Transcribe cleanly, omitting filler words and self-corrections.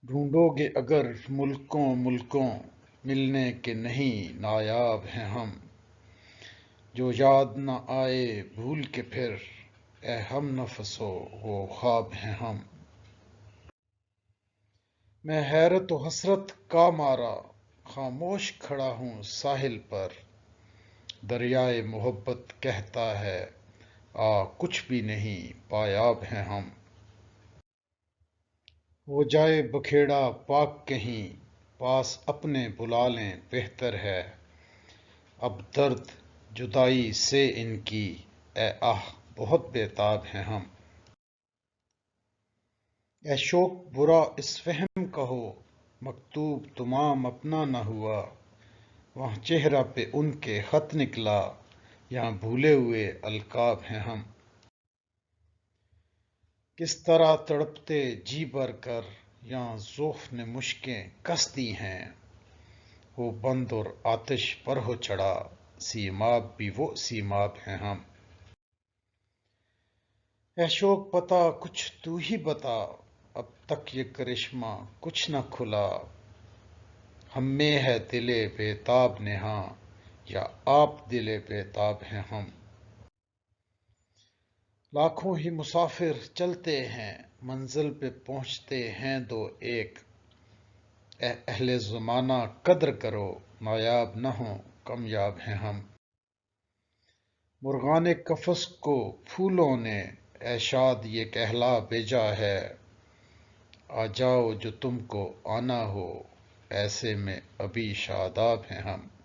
ڈھونڈو گے اگر ملکوں ملکوں، ملنے کے نہیں نایاب ہیں ہم۔ جو یاد نہ آئے بھول کے پھر، اے ہم نفسو وہ خواب ہیں ہم۔ میں حیرت و حسرت کا مارا، خاموش کھڑا ہوں ساحل پر۔ دریائے محبت کہتا ہے، آ کچھ بھی نہیں پایاب ہیں ہم۔ ہو جائے بکھیڑا پاک کہیں، پاس اپنے بلا لیں بہتر ہے۔ اب درد جدائی سے ان کی، اے آہ بہت بے تاب ہیں ہم۔ اے شوق برا اس فہم کا ہو، مکتوب تمام اپنا نہ ہوا۔ وہاں چہرہ پہ ان کے خط نکلا، یہاں بھولے ہوئے القاب ہیں ہم۔ کس طرح تڑپتے جی بھر کر، یہاں ذوق نے مشکیں کس دی ہیں۔ ہو بند اور آتش پر ہو چڑھا، سیماب بھی وہ سیماب ہیں ہم۔ اے شوق بتا کچھ تو ہی بتا، اب تک یہ کرشمہ کچھ نہ کھلا۔ ہم میں ہے دل بے تاب نہاں، یا آپ دل بے تاب ہیں ہم۔ لاکھوں ہی مسافر چلتے ہیں، منزل پہ پہنچتے ہیں دو ایک۔ اے اہل زمانہ قدر کرو، نایاب نہ ہوں کامیاب ہیں ہم۔ مرغان قفس کو پھولوں نے، اے شاد یہ کہلا بھیجا ہے۔ آ جاؤ جو تم کو آنا ہو، ایسے میں ابھی شاداب ہیں ہم۔